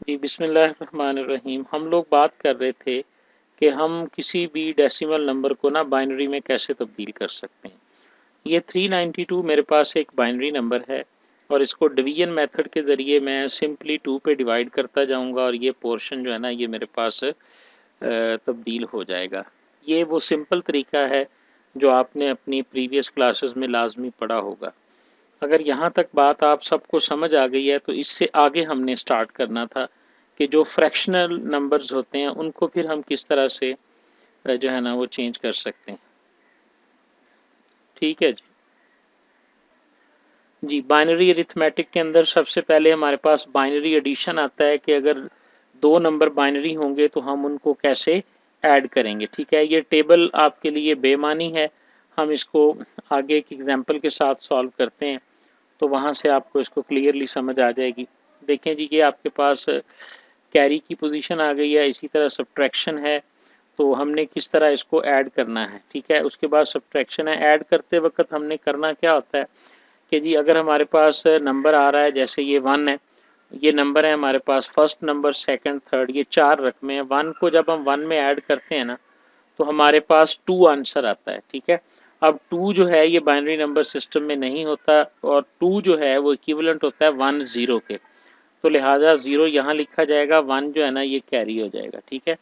जी, बिस्मिल्लाहिर्रहमानिर्रहीम। हम लोग बात कर रहे थे कि हम किसी भी डेसिमल नंबर को ना बाइनरी में कैसे तब्दील कर सकते हैं। ये 392 मेरे पास एक बाइनरी नंबर है और इसको डिवीजन मेथड के ज़रिए मैं सिंपली 2 पे डिवाइड करता जाऊंगा और ये पोर्शन जो है ना ये मेरे पास तब्दील हो जाएगा। ये वो सिंपल तरीका है जो आपने अपनी प्रीवियस क्लासेस में लाजमी पढ़ा होगा। अगर यहाँ तक बात आप सबको समझ आ गई है तो इससे आगे हमने स्टार्ट करना था कि जो फ्रैक्शनल नंबर्स होते हैं उनको फिर हम किस तरह से जो है ना वो चेंज कर सकते हैं। ठीक है जी। जी, बाइनरी अरिथमेटिक के अंदर सबसे पहले हमारे पास बाइनरी एडिशन आता है कि अगर दो नंबर बाइनरी होंगे तो हम उनको कैसे ऐड करेंगे। ठीक है, ये टेबल आपके लिए बेमानी है, हम इसको आगे एक एग्जांपल के साथ सॉल्व करते हैं तो वहाँ से आपको इसको क्लियरली समझ आ जाएगी। देखें जी, ये आपके पास कैरी की पोजीशन आ गई है, इसी तरह सब्ट्रैक्शन है, तो हमने किस तरह इसको ऐड करना है। ठीक है, उसके बाद सब्ट्रैक्शन है। ऐड करते वक्त हमने करना क्या होता है कि जी अगर हमारे पास नंबर आ रहा है, जैसे ये 1 है, ये नंबर है हमारे पास, फर्स्ट नंबर, सेकंड, थर्ड, ये 4 रकमें हैं। 1 को जब हम 1 में ऐड करते हैं ना तो हमारे पास 2 आंसर आता है। ठीक है, अब 2 जो है ये बाइनरी नंबर सिस्टम में नहीं होता और 2 जो है वो इक्विवेलेंट होता है 1 0 के, तो लिहाजा 0 यहाँ लिखा जाएगा, 1 जो है ना ये कैरी हो जाएगा। ठीक है,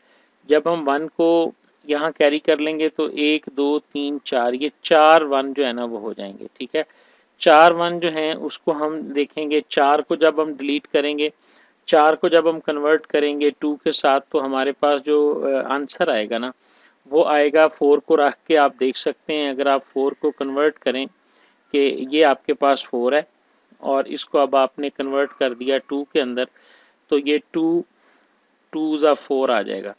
जब हम 1 को यहाँ कैरी कर लेंगे तो 1 2 3 4, ये 4 1 जो है ना वो हो जाएंगे। ठीक है, 4 1 जो हैं उसको हम देखेंगे, 4 को जब हम डिलीट करेंगे, 4 को जब हम कन्वर्ट करेंगे 2 के साथ तो हमारे पास जो आंसर आएगा ना वो आएगा 4 को रख के। आप देख सकते हैं अगर आप 4 को कन्वर्ट करें कि ये आपके पास 4 है और इसको अब आपने कन्वर्ट कर दिया 2 के अंदर तो ये 2 2 ज़ा 4 आ जाएगा।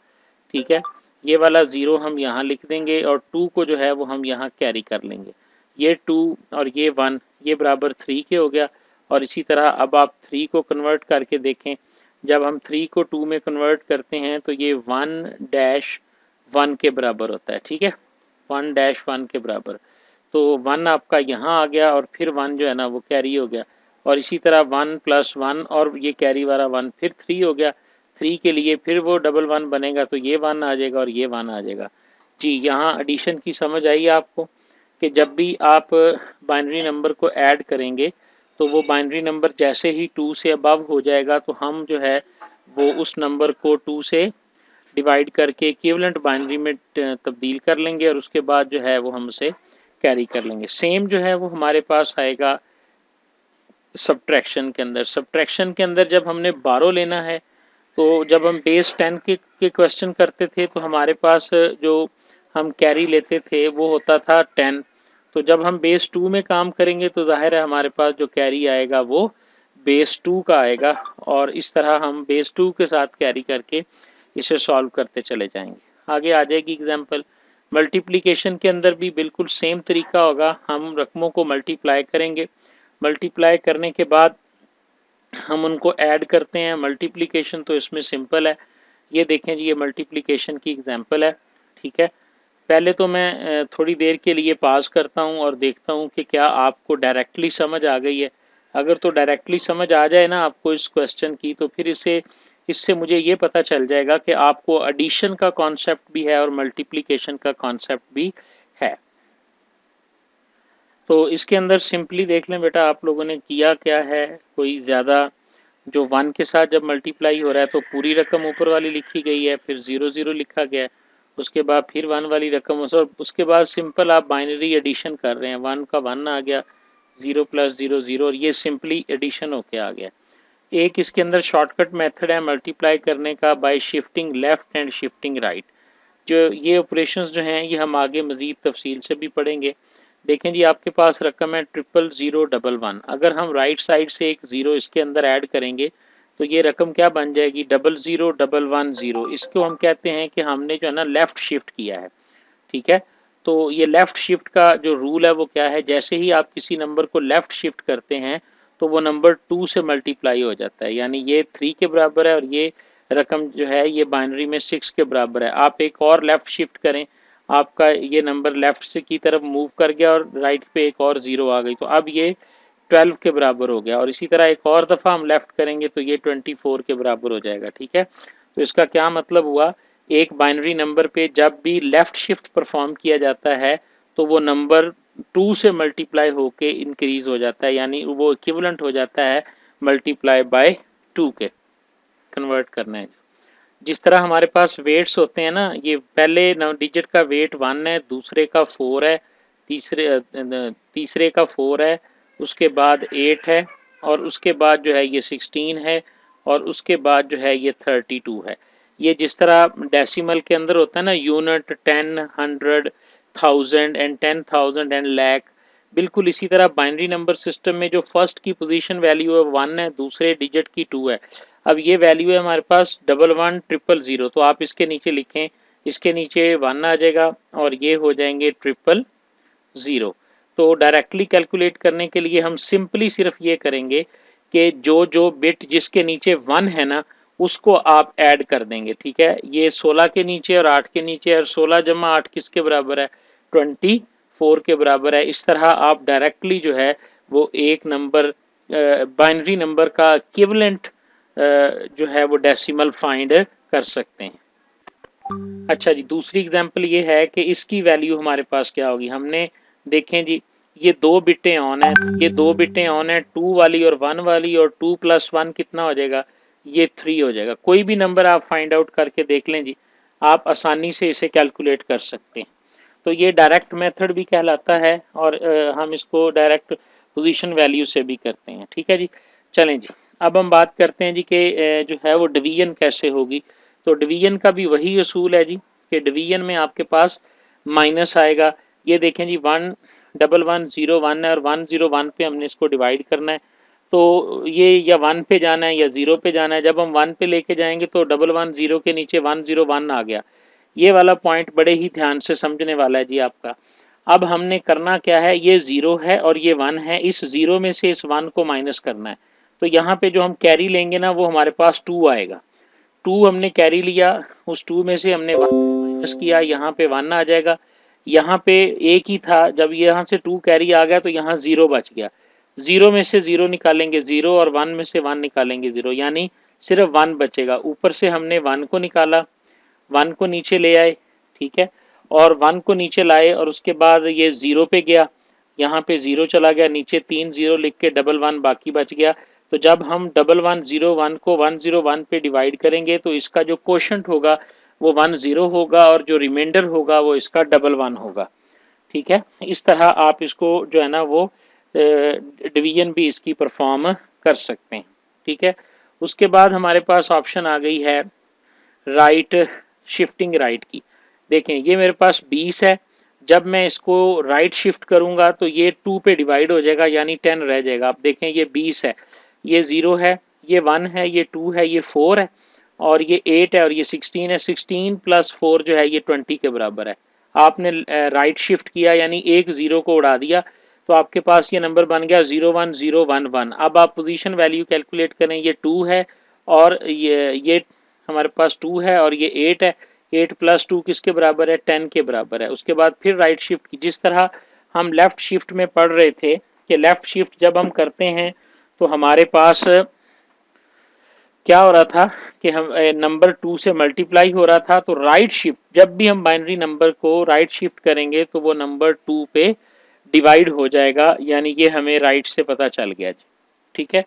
ठीक है, ये वाला 0 हम यहाँ लिख देंगे और 2 को जो है वो हम यहाँ कैरी कर लेंगे। ये 2 और ये 1 ये बराबर 3 के हो गया। और इसी तरह अब आप 3 को कन्वर्ट करके देखें, जब हम 3 को 2 में कन्वर्ट करते हैं तो ये 1-1 के बराबर होता है। ठीक है, 1-1 के बराबर, तो 1 आपका यहाँ आ गया और फिर 1 जो है ना वो कैरी हो गया और इसी तरह 1 + 1 और ये कैरी वाला 1 फिर 3 हो गया। 3 के लिए फिर वो डबल 1 बनेगा तो ये 1 आ जाएगा और ये 1 आ जाएगा। जी, यहाँ एडिशन की समझ आई आपको कि जब भी आप बाइनरी नंबर को ऐड करेंगे तो वो बाइनरी नंबर जैसे ही 2 से अबव हो जाएगा तो हम जो है वो उस नंबर को 2 से डिवाइड करके इक्विवेलेंट बाइनरी में तब्दील कर लेंगे और उसके बाद जो है वो हम उसे कैरी कर लेंगे। सेम जो है वो हमारे पास आएगा सब्ट्रैक्शन के अंदर। सब्ट्रैक्शन के अंदर जब हमने 12 लेना है तो जब हम बेस 10 के क्वेश्चन करते थे तो हमारे पास जो हम कैरी लेते थे वो होता था 10, तो जब हम बेस 2 में काम करेंगे तो जाहिर है हमारे पास जो कैरी आएगा वो बेस 2 का आएगा और इस तरह हम बेस 2 के साथ कैरी करके इसे सॉल्व करते चले जाएंगे। आगे आ जाएगी एग्जांपल। मल्टीप्लिकेशन के अंदर भी बिल्कुल सेम तरीका होगा, हम रकमों को मल्टीप्लाई करेंगे, मल्टीप्लाई करने के बाद हम उनको ऐड करते हैं। मल्टीप्लिकेशन तो इसमें सिंपल है, ये देखें जी ये मल्टीप्लिकेशन की एग्जांपल है। ठीक है, पहले तो मैं थोड़ी देर के लिए पास करता हूँ और देखता हूँ कि क्या आपको डायरेक्टली समझ आ गई है। अगर तो डायरेक्टली समझ आ जाए ना आपको इस क्वेश्चन की तो फिर इससे मुझे ये पता चल जाएगा कि आपको एडिशन का कॉन्सेप्ट भी है और मल्टीप्लिकेशन का कॉन्सेप्ट भी है। तो इसके अंदर सिंपली देख लें बेटा आप लोगों ने किया क्या है, कोई ज़्यादा जो 1 के साथ जब मल्टीप्लाई हो रहा है तो पूरी रकम ऊपर वाली लिखी गई है, फिर 0 0 लिखा गया है, उसके बाद फिर 1 वाली रकम और उसके बाद सिंपल आप बाइनरी एडिशन कर रहे हैं। 1 का 1 आ गया, 0 + 0 0 और ये सिंपली एडिशन होके आ गया। एक इसके अंदर शॉर्टकट मेथड है मल्टीप्लाई करने का bye shifting left and shifting right. जो ये ऑपरेशंस जो हैं ये हम आगे मज़ीद तफसील से भी पढ़ेंगे। देखें जी आपके पास रकम है 00011, अगर हम राइट साइड से एक ज़ीरो इसके अंदर ऐड करेंगे तो ये रकम क्या बन जाएगी 00110। इसको हम कहते हैं कि हमने जो है ना लेफ़्ट शिफ्ट किया है। ठीक है, तो ये लेफ़्ट शिफ्ट का जो रूल है वो क्या है, जैसे ही आप किसी नंबर को लेफ़्ट शिफ्ट करते हैं तो वो नंबर 2 से मल्टीप्लाई हो जाता है, यानी ये 3 के बराबर है और ये रकम जो है ये बाइनरी में 6 के बराबर है। आप एक और लेफ़्ट शिफ्ट करें, आपका ये नंबर लेफ़्ट से की तरफ मूव कर गया और राइट पे एक और 0 आ गई, तो अब ये 12 के बराबर हो गया। और इसी तरह एक और दफ़ा हम लेफ़्ट करेंगे तो ये 24 के बराबर हो जाएगा, ठीक है। तो इसका क्या मतलब हुआ, एक बाइनरी नंबर पे जब भी लेफ़्ट शिफ्ट परफॉर्म किया जाता है तो वो नंबर 2 से मल्टीप्लाई होके इंक्रीज हो जाता है, यानी वो इक्विवेलेंट हो जाता है मल्टीप्लाई बाय 2 के, कन्वर्ट करना है। जिस तरह हमारे पास वेट्स होते हैं ना, ये पहले डिजिट का वेट 1 है, दूसरे का 4 है, तीसरे का 4 है, उसके बाद 8 है और उसके बाद जो है ये 16 है और उसके बाद जो है ये 32 है। ये जिस तरह डेसिमल के अंदर होता है ना, यूनिट, 10, 100, 1000 एंड 10,000 एंड लाख, बिल्कुल इसी तरह बाइनरी नंबर सिस्टम में जो फर्स्ट की पोजीशन वैल्यू है 1 है, दूसरे डिजिट की 2 है। अब ये वैल्यू है हमारे पास 11,100,000, तो आप इसके नीचे लिखें, इसके नीचे 1 आ जाएगा और ये हो जाएंगे 000। तो डायरेक्टली कैलकुलेट करने के लिए हम सिंपली सिर्फ ये करेंगे कि जो जो बिट जिसके नीचे 1 है ना उसको आप ऐड कर देंगे, ठीक है। ये 16 के नीचे और 8 के नीचे, और 16 जमा 8 किसके बराबर है, 24 के बराबर है। इस तरह आप डायरेक्टली जो है वो एक नंबर बाइनरी नंबर का इक्विवेलेंट जो है वो डेसिमल फाइंड कर सकते हैं। अच्छा जी, दूसरी एग्जांपल ये है कि इसकी वैल्यू हमारे पास क्या होगी। हमने देखें जी, ये दो बिटें ऑन है, ये दो बिटें ऑन है, 2 वाली और 1 वाली, और 2 + 1 कितना हो जाएगा, ये 3 हो जाएगा। कोई भी नंबर आप फाइंड आउट करके देख लें जी, आप आसानी से इसे कैलकुलेट कर सकते हैं। तो ये डायरेक्ट मेथड भी कहलाता है और हम इसको डायरेक्ट पोजीशन वैल्यू से भी करते हैं, ठीक है जी। चलें जी, अब हम बात करते हैं जी कि जो है वो डिवीजन कैसे होगी। तो डिवीजन का भी वही असूल है जी कि डिवीजन में आपके पास माइनस आएगा। ये देखें जी, 11101 है और 101 पे हमने इसको डिवाइड करना है, तो ये या 1 पे जाना है या 0 पे जाना है। जब हम 1 पे लेके जाएंगे तो 110 के नीचे 101 आ गया। ये वाला पॉइंट बड़े ही ध्यान से समझने वाला है जी आपका। अब हमने करना क्या है, ये 0 है और ये 1 है, इस 0 में से इस 1 को माइनस करना है। तो यहाँ पे जो हम कैरी लेंगे ना वो हमारे पास 2 आएगा। 2 हमने कैरी लिया, उस 2 में से हमने 1 माइनस किया, यहाँ पे 1 आ जाएगा। यहाँ पे एक ही था, जब यहाँ से 2 कैरी आ गया तो यहाँ 0 बच गया। 0 में से 0 निकालेंगे 0 और 1 में से 1 निकालेंगे 0, यानी सिर्फ 1 बचेगा। ऊपर से हमने 1 को निकाला, 1 को नीचे ले आए, ठीक है, और 1 को नीचे लाए और उसके बाद ये 0 पे गया, यहाँ पे 0 चला गया, नीचे 3 0 लिख के 1 बाकी बच गया। तो जब हम 1101 को 101 पे डिवाइड करेंगे तो इसका जो कोशंट होगा वो 10 होगा और जो रिमाइंडर होगा वो इसका 11 होगा, ठीक है। इस तरह आप इसको जो है ना वो डिवीजन भी इसकी परफॉर्म कर सकते हैं, ठीक है। उसके बाद हमारे पास ऑप्शन आ गई है राइट शिफ्टिंग राइट की। देखें ये मेरे पास 20 है, जब मैं इसको राइट शिफ्ट करूंगा तो ये 2 पे डिवाइड हो जाएगा, यानी 10 रह जाएगा। आप देखें ये 20 है, ये 0 है, ये 1 है, ये 2 है, ये 4 है और ये 8 है और ये 16 है। 16 + 4 जो है ये 20 के बराबर है। आपने राइट शिफ्ट किया यानी एक 0 को उड़ा दिया, तो आपके पास ये नंबर बन गया 01011। अब आप पोजीशन वैल्यू कैलकुलेट करें, ये 2 है और ये हमारे पास 2 है और ये 8 है। 8 + 2 किसके बराबर है, 10 के बराबर है। उसके बाद फिर राइट शिफ्ट की, जिस तरह हम लेफ़्ट शिफ्ट में पढ़ रहे थे कि लेफ़्ट शिफ्ट जब हम करते हैं तो हमारे पास क्या हो रहा था कि हम नंबर 2 से मल्टीप्लाई हो रहा था। तो राइट शिफ्ट जब भी हम बाइनरी नंबर को राइट शिफ्ट करेंगे तो वो नंबर 2 पे डिवाइड हो जाएगा, यानी ये हमें राइट से पता चल गया जी, ठीक है।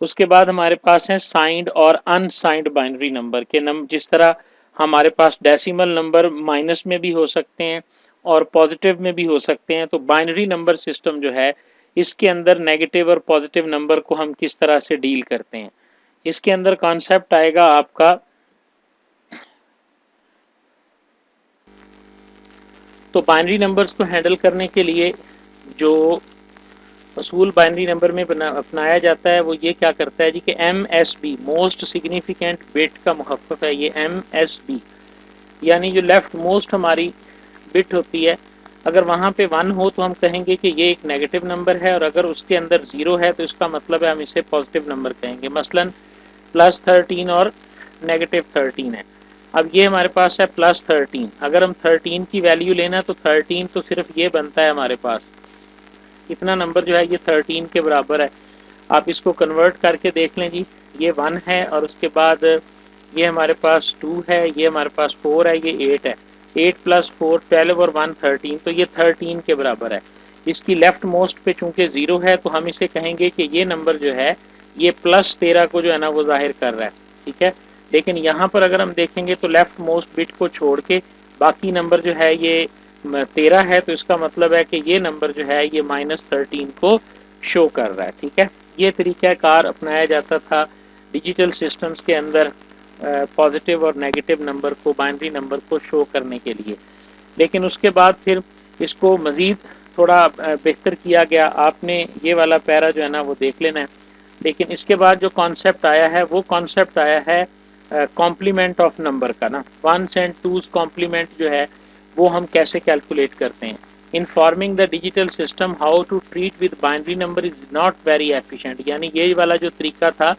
उसके बाद हमारे पास है साइंड और अनसाइंड बाइनरी नंबर के जिस तरह हमारे पास डेसिमल नंबर माइनस में भी हो सकते हैं और पॉजिटिव में भी हो सकते हैं। तो बाइनरी नंबर सिस्टम जो है इसके अंदर नेगेटिव और पॉजिटिव नंबर को हम किस तरह से डील करते हैं, इसके अंदर कॉन्सेप्ट आएगा आपका। तो बाइनरी नंबर्स को हैंडल करने के लिए जो असूल बाइनरी नंबर में अपनाया जाता है वो ये क्या करता है जी कि MSB मोस्ट सिग्निफिकेंट बिट का मुखफ़्फ़ है ये MSB, यानी जो लेफ्ट मोस्ट हमारी बिट होती है अगर वहाँ पे 1 हो तो हम कहेंगे कि ये एक नेगेटिव नंबर है, और अगर उसके अंदर 0 है तो इसका मतलब है हम इसे पॉजिटिव नंबर कहेंगे। मसलन +13 और -13 है। अब ये हमारे पास है +13, अगर हम 13 की वैल्यू लेना तो 13 तो सिर्फ ये बनता है हमारे पास, इतना नंबर जो है ये 13 के बराबर है। आप इसको कन्वर्ट करके देख लें जी, ये 1 है और उसके बाद ये हमारे पास 2 है, ये हमारे पास 4 है, ये 8 है। 8 + 4 12 और 1 13, तो ये 13 के बराबर है। इसकी लेफ्ट मोस्ट पे चूंकि 0 है तो हम इसे कहेंगे कि ये नंबर जो है ये +13 को जो है ना वो जाहिर कर रहा है, ठीक है। लेकिन यहाँ पर अगर हम देखेंगे तो लेफ्ट मोस्ट बिट को छोड़ के बाकी नंबर जो है ये 13 है, तो इसका मतलब है कि ये नंबर जो है ये -13 को शो कर रहा है, ठीक है। ये तरीक़ाकार अपनाया जाता था डिजिटल सिस्टम्स के अंदर पॉजिटिव और नेगेटिव नंबर को, बाइनरी नंबर को शो करने के लिए। लेकिन उसके बाद फिर इसको मज़ीद थोड़ा बेहतर किया गया। आपने ये वाला पैरा जो है ना वो देख लेना है। लेकिन इसके बाद जो कॉन्सेप्ट आया है वो कॉन्सेप्ट आया है कॉम्प्लीमेंट ऑफ नंबर का ना। 1s and 2s कॉम्प्लीमेंट जो है वो हम कैसे कैलकुलेट करते हैं। In forming the digital system how to treat with binary number is not very efficient, यानी ये वाला जो तरीका था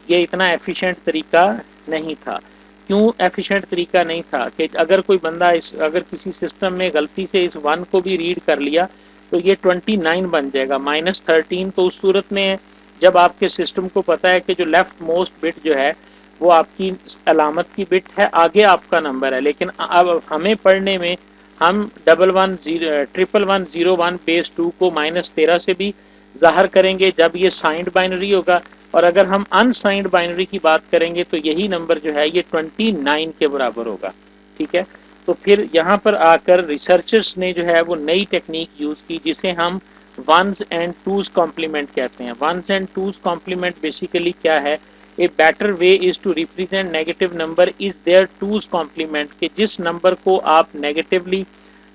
ये इतना एफिशिएंट तरीका नहीं था। क्यों एफिशिएंट तरीका नहीं था कि अगर कोई बंदा अगर किसी सिस्टम में गलती से इस 1 को भी रीड कर लिया तो ये 29 बन जाएगा। -13 तो उस सूरत में है जब आपके सिस्टम को पता है कि जो लेफ्ट मोस्ट बिट जो है वो आपकी अलामत की बिट है, आगे आपका नंबर है। लेकिन अब हमें पढ़ने में हम 1110 बेस 2 को -13 से भी ज़ाहिर करेंगे जब ये साइंड बाइनरी होगा, और अगर हम अनसाइंड बाइनरी की बात करेंगे तो यही नंबर जो है ये 29 के बराबर होगा, ठीक है। तो फिर यहाँ पर आकर रिसर्चर्स ने जो है वो नई टेक्निक यूज़ की जिसे हम 1s and 2s कॉम्प्लीमेंट कहते हैं। 1s and 2s complement basically क्या है, a better way is to represent negative number is there 2s complement, कि जिस नंबर को आप नेगेटिवली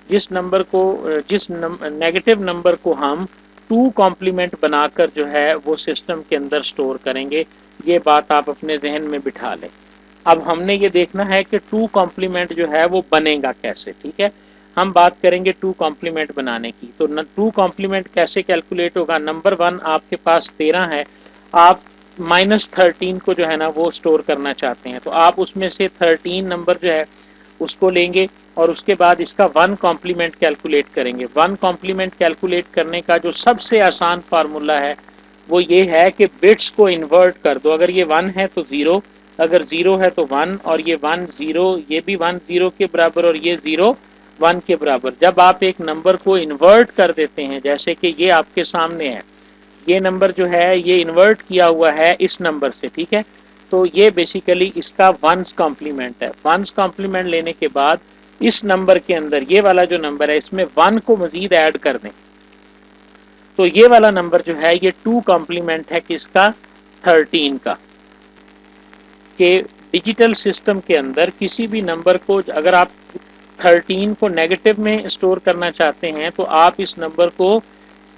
जिस नेगेटिव नंबर को हम 2 कॉम्प्लीमेंट बनाकर जो है वो सिस्टम के अंदर स्टोर करेंगे। ये बात आप अपने जहन में बिठा लें। अब हमने ये देखना है कि 2 कॉम्प्लीमेंट जो है वो बनेगा कैसे, ठीक है। हम बात करेंगे 2 कॉम्प्लीमेंट बनाने की। तो 2 कॉम्प्लीमेंट कैसे कैलकुलेट होगा। नंबर 1 आपके पास 13 है, आप -13 को जो है ना वो स्टोर करना चाहते हैं, तो आप उसमें से 13 नंबर जो है उसको लेंगे और उसके बाद इसका 1 कॉम्प्लीमेंट कैलकुलेट करेंगे। 1 कॉम्प्लीमेंट कैलकुलेट करने का जो सबसे आसान फार्मूला है वो ये है कि बिट्स को इन्वर्ट कर दो। अगर ये 1 है तो 0, अगर 0 है तो 1, और ये 1 0, ये भी 1 0 के बराबर, और ये 0 1 के बराबर। जब आप एक नंबर को इन्वर्ट कर देते हैं, जैसे कि ये आपके सामने है, ये नंबर जो है ये इन्वर्ट किया हुआ है इस नंबर से, ठीक है। तो ये बेसिकली इसका 1s कॉम्प्लीमेंट है। 1s कॉम्प्लीमेंट लेने के बाद इस नंबर के अंदर ये वाला जो नंबर है इसमें 1 को मजीद ऐड कर दें, तो ये वाला नंबर जो है ये 2 कॉम्प्लीमेंट है किसका, 13 का। के डिजिटल सिस्टम के अंदर किसी भी नंबर को अगर आप 13 को नेगेटिव में स्टोर करना चाहते हैं तो आप इस नंबर को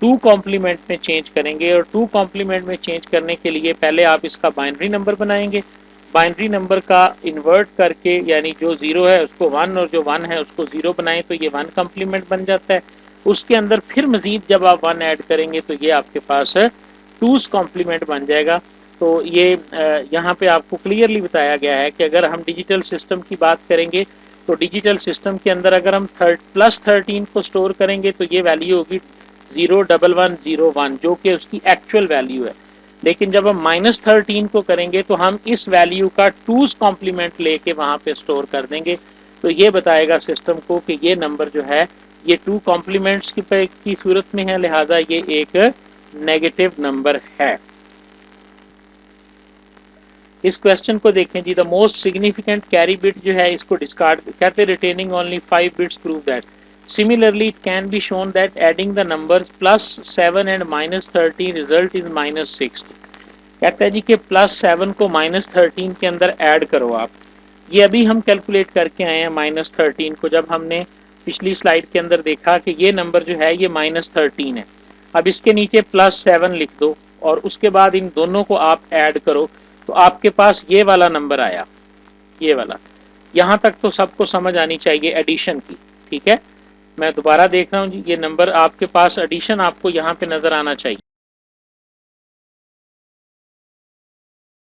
2 कॉम्प्लीमेंट में चेंज करेंगे, और 2 कॉम्प्लीमेंट में चेंज करने के लिए पहले आप इसका बाइनरी नंबर बनाएंगे। बाइनरी नंबर का इन्वर्ट करके, यानी जो 0 है उसको 1 और जो 1 है उसको 0 बनाएं तो ये 1 कॉम्प्लीमेंट बन जाता है। उसके अंदर फिर मजीद जब आप 1 ऐड करेंगे तो ये आपके पास 2s कॉम्प्लीमेंट बन जाएगा। तो ये यहाँ पे आपको क्लियरली बताया गया है कि अगर हम डिजिटल सिस्टम की बात करेंगे तो डिजिटल सिस्टम के अंदर अगर हम +13 को स्टोर करेंगे तो ये वैल्यू होगी 01101, जो कि उसकी एक्चुअल वैल्यू है। लेकिन जब हम -13 को करेंगे तो हम इस वैल्यू का 2s कॉम्प्लीमेंट लेके वहाँ पे स्टोर कर देंगे। तो ये बताएगा सिस्टम को कि ये नंबर जो है ये 2 कॉम्प्लीमेंट्स की सूरत में है, लिहाजा ये एक नेगेटिव नंबर है। इस क्वेश्चन को देखें जी। The most significant carry bit जो है इसको डिस्कार्ड कहते, retaining only 5 bits prove that. Similarly it can be shown that adding the numbers +7 and -13 result is -6। कहता है जी कि +7 को -13 के अंदर ऐड करो आप। ये अभी हम कैलकुलेट करके आए हैं -13 को, जब हमने पिछली स्लाइड के अंदर देखा कि ये नंबर जो है ये -13 है। अब इसके नीचे +7 लिख दो और उसके बाद इन दोनों को आप ऐड करो तो आपके पास ये वाला नंबर आया, ये वाला। यहाँ तक तो सबको समझ आनी चाहिए एडिशन की, ठीक है। मैं दोबारा देख रहा हूँ जी, ये नंबर आपके पास एडिशन आपको यहाँ पे नज़र आना चाहिए।